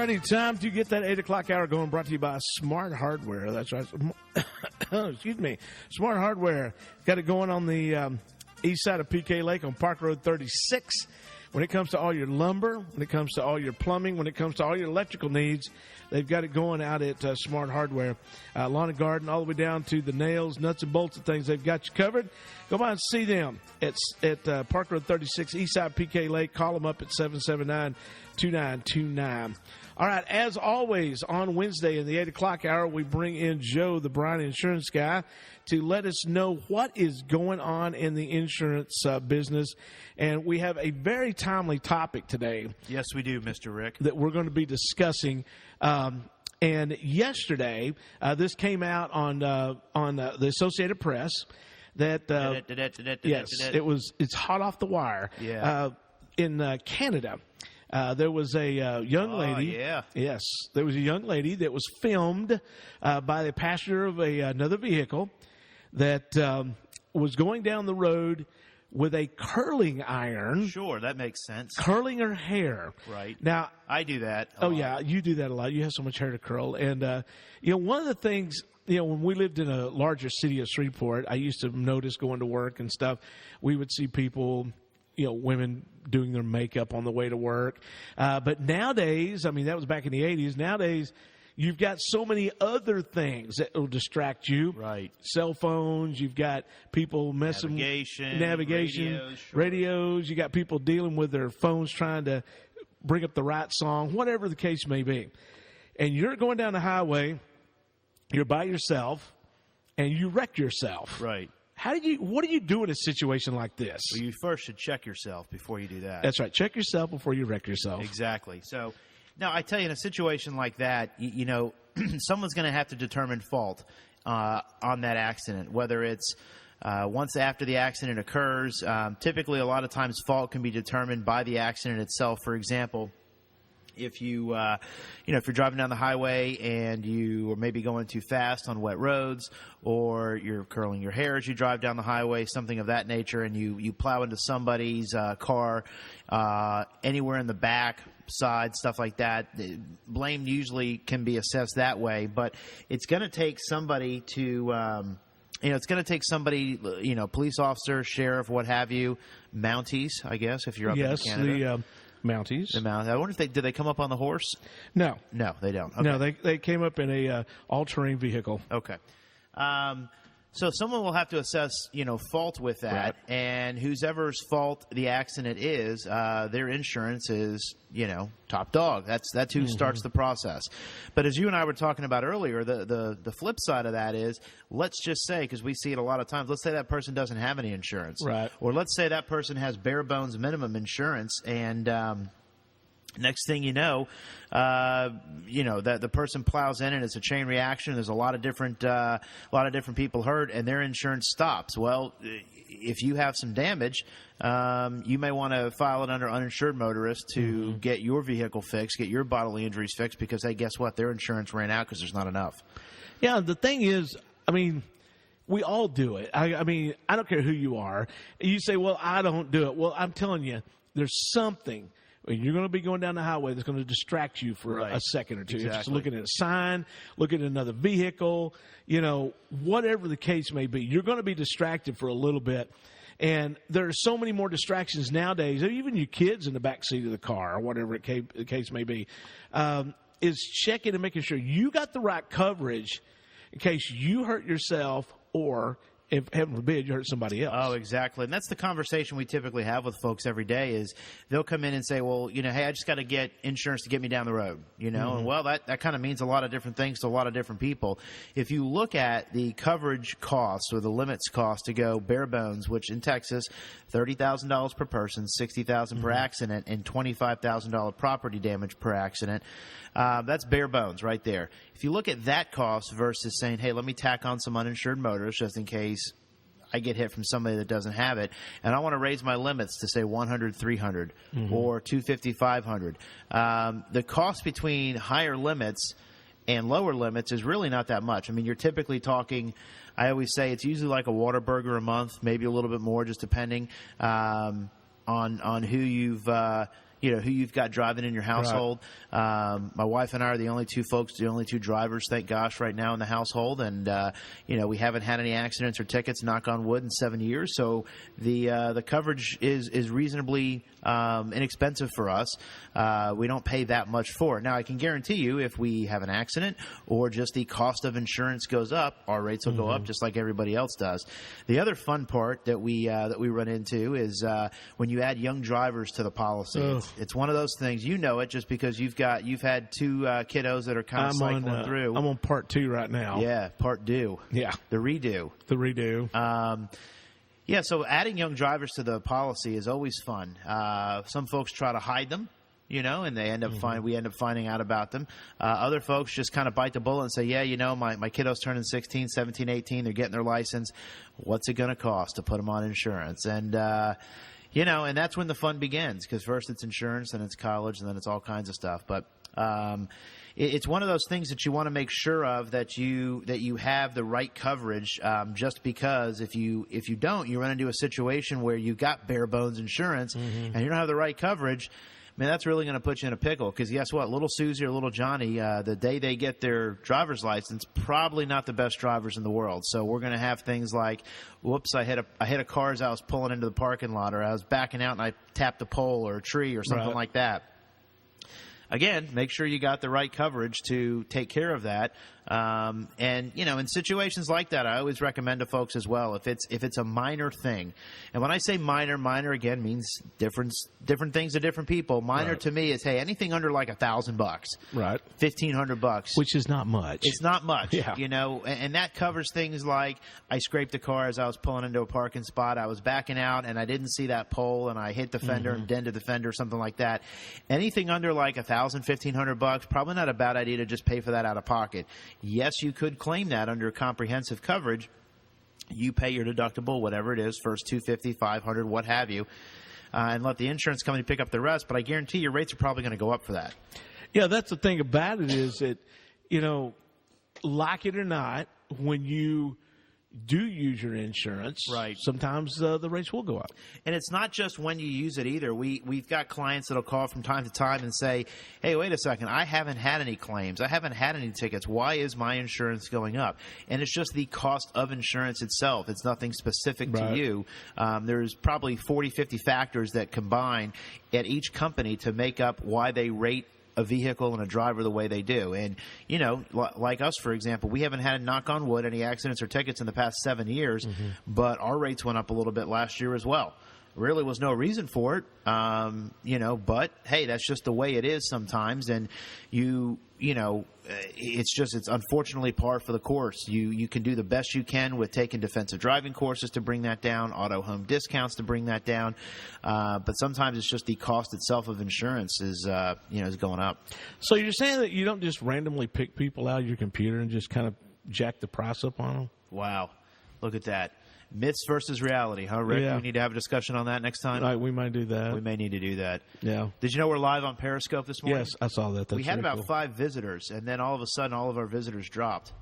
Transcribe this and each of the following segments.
righty, time to get that 8 o'clock hour going, brought to you by Smart Hardware. That's right. Excuse me. Smart Hardware. Got it going on the east side of PK Lake on Park Road 36. When it comes to all your lumber, when it comes to all your plumbing, when it comes to all your electrical needs, they've got it going out at Smart Hardware. Lawn and garden, all the way down to the nails, nuts and bolts and things. They've got you covered. Go by and see them at Park Road 36, east side PK Lake. Call them up at 779-2929. All right, as always, on Wednesday in the 8 o'clock hour, we bring in Joe, the Bryan Insurance guy, to let us know what is going on in the insurance business. And we have a very timely topic today. Yes, we do, Mr. Rick. That we're going to be discussing. And yesterday, this came out on the Associated Press. That yes, it's hot off the wire. Yeah. In Canada. There was a young lady. Oh, yeah. Yes, there was a young lady that was filmed by the passenger of another vehicle that was going down the road with a curling iron. Sure, that makes sense. Curling her hair. Right. Now, I do that. Yeah, you do that a lot. You have so much hair to curl. And, one of the things, when we lived in a larger city of Shreveport, I used to notice going to work and stuff, we would see people, women doing their makeup on the way to work. But nowadays, that was back in the 80s. Nowadays, you've got so many other things that will distract you. Right. Cell phones. You've got people messing navigation, radios. You got people dealing with their phones trying to bring up the right song, whatever the case may be. And you're going down the highway, you're by yourself, and you wreck yourself. Right. What do you do in a situation like this? Well, you first should check yourself before you do that. That's right. Check yourself before you wreck yourself. Exactly. So, now, I tell you, in a situation like that, someone's going to have to determine fault on that accident, whether it's once after the accident occurs. Typically, a lot of times, fault can be determined by the accident itself. For example, if if you're driving down the highway and you are maybe going too fast on wet roads, or you're curling your hair as you drive down the highway, something of that nature, and you plow into somebody's car, anywhere in the back, side, stuff like that, blame usually can be assessed that way. But it's going to take somebody to police officer, sheriff, what have you, Mounties, I guess, if you're up in Canada. Yes, Mounties. I wonder if did they come up on the horse? No, they don't. Okay. No, they came up in a all-terrain vehicle. Okay. So someone will have to assess, fault with that, right. And whoever's fault the accident is, their insurance is, top dog. That's who starts the process. But as you and I were talking about earlier, the flip side of that is, let's just say, because we see it a lot of times, let's say that person doesn't have any insurance, right? Or let's say that person has bare bones minimum insurance, and next thing you know, that the person plows in and it's a chain reaction. There's a lot of different people hurt, and their insurance stops. Well, if you have some damage, you may want to file it under uninsured motorist to get your vehicle fixed, get your bodily injuries fixed, because hey, guess what? Their insurance ran out because there's not enough. Yeah, the thing is, we all do it. I don't care who you are. You say, well, I don't do it. Well, I'm telling you, there's something. You're going to be going down the highway that's going to distract you for a second or two. Exactly. Just looking at a sign, looking at another vehicle, whatever the case may be. You're going to be distracted for a little bit. And there are so many more distractions nowadays, even your kids in the back seat of the car or whatever the case may be, is checking and making sure you got the right coverage in case you hurt yourself or, if heaven forbid, you hurt somebody else. Oh, exactly. And that's the conversation we typically have with folks every day is they'll come in and say, well, hey, I just got to get insurance to get me down the road, And, well, that kind of means a lot of different things to a lot of different people. If you look at the coverage costs or the limits cost to go bare bones, which in Texas, $30,000 per person, $60,000 per accident, and $25,000 property damage per accident, that's bare bones right there. If you look at that cost versus saying, hey, let me tack on some uninsured motorists just in case I get hit from somebody that doesn't have it, and I want to raise my limits to say 100, 300, or 250, 500. The cost between higher limits and lower limits is really not that much. You're typically talking, I always say it's usually like a Whataburger a month, maybe a little bit more, just depending on who you've who you've got driving in your household. Right. My wife and I are the only two drivers, thank gosh, right now in the household. And, we haven't had any accidents or tickets, knock on wood, in 7 years. So the coverage is reasonably inexpensive for us. We don't pay that much for it. Now, I can guarantee you if we have an accident or just the cost of insurance goes up, our rates will go up just like everybody else does. The other fun part that we run into is when you add young drivers to the policy. It's one of those things, it just because you've had two kiddos that are kind of cycling through. I'm on part 2 right now. Yeah, part due. Yeah. The redo. So adding young drivers to the policy is always fun. Some folks try to hide them, and they end up we end up finding out about them. Other folks just kind of bite the bullet and say, my kiddo's turning 16, 17, 18, they're getting their license. What's it going to cost to put them on insurance? And and that's when the fun begins, because first it's insurance, then it's college, and then it's all kinds of stuff. But it's one of those things that you want to make sure of, that you have the right coverage. Just because if you don't, you run into a situation where you've got bare bones insurance and you don't have the right coverage. Man, that's really going to put you in a pickle, because guess what? Little Susie or little Johnny, the day they get their driver's license, probably not the best drivers in the world. So we're going to have things like, whoops, I hit a car as I was pulling into the parking lot, or I was backing out and I tapped a pole or a tree or something like that. Again, make sure you got the right coverage to take care of that. And in situations like that, I always recommend to folks as well, if it's a minor thing. And when I say minor again means different things to different people. Minor to me is, hey, anything under like $1,000, right? $1,500, which is not much. It's not much, and that covers things like, I scraped the car as I was pulling into a parking spot. I was backing out and I didn't see that pole and I hit the fender and dented the fender, something like that. Anything under like $1,000, $1,500, probably not a bad idea to just pay for that out of pocket. Yes, you could claim that under comprehensive coverage. You pay your deductible, whatever it is, first $250, $500, what have you, and let the insurance company pick up the rest. But I guarantee your rates are probably going to go up for that. Yeah, that's the thing about it, is that, like it or not, when you do use your insurance, right, sometimes the rates will go up. And it's not just when you use it either. We've got clients that'll call from time to time and say, hey, wait a second, I haven't had any claims. I haven't had any tickets. Why is my insurance going up? And it's just the cost of insurance itself. It's nothing specific to you. There's probably 40, 50 factors that combine at each company to make up why they rate a vehicle and a driver the way they do. And, like us, for example, we haven't had, knock on wood, any accidents or tickets in the past 7 years, but our rates went up a little bit last year as well. Really was no reason for it, but hey, that's just the way it is sometimes. And it's unfortunately par for the course. You can do the best you can with taking defensive driving courses to bring that down, auto home discounts to bring that down. But sometimes it's just the cost itself of insurance is going up. So you're saying that you don't just randomly pick people out of your computer and just kind of jack the price up on them? Wow. Look at that. Myths versus reality, huh, Rick? Yeah. We need to have a discussion on that next time? Right, we might do that. We may need to do that. Yeah. Did you know we're live on Periscope this morning? Yes, I saw that. We had about 5 visitors, and then all of a sudden all of our visitors dropped.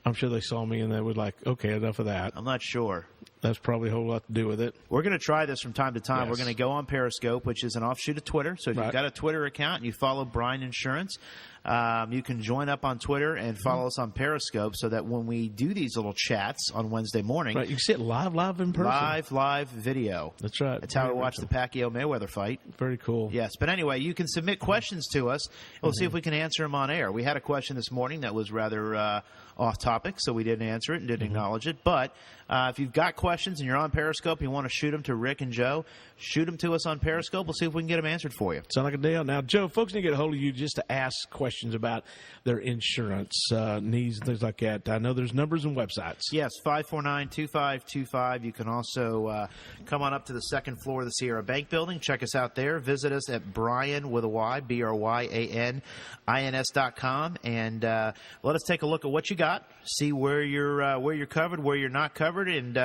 I'm sure they saw me and they were like, okay, enough of that. I'm not sure. That's probably a whole lot to do with it. We're going to try this from time to time. Yes. We're going to go on Periscope, which is an offshoot of Twitter. So if you've got a Twitter account and you follow Bryan Insurance, you can join up on Twitter and follow us on Periscope, so that when we do these little chats on Wednesday morning, right, you can see it live in person. Live video. That's right. That's how we watch the Pacquiao-Mayweather fight. Very cool. Yes, but anyway, you can submit questions to us. We'll see if we can answer them on air. We had a question this morning that was rather off topic, so we didn't answer it and didn't acknowledge it. But if you've got questions and you're on Periscope, you want to shoot them to Rick and Joe, shoot them to us on Periscope. We'll see if we can get them answered for you. Sound like a deal. Now, Joe, folks need to get a hold of you just to ask questions about their insurance needs and things like that. I know there's numbers and websites. Yes, 549-2525. You can also come on up to the second floor of the Sierra Bank Building. Check us out there. Visit us at Bryan, with a Y, BRYANINS.com, and let us take a look at what you got, see where you're covered, where you're not covered, and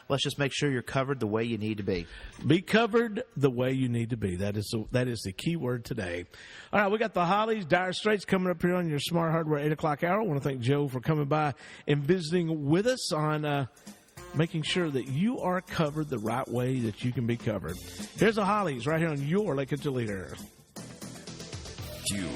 let's just make sure you're covered the way you need to be. Be covered the way you need to be. That is the key word today. All right, we got the Hollies, Dire Straits coming up here on your Smart Hardware 8 o'clock hour. I want to thank Joe for coming by and visiting with us on making sure that you are covered the right way that you can be covered. Here's the Hollies right here on your Lake of Toledo. You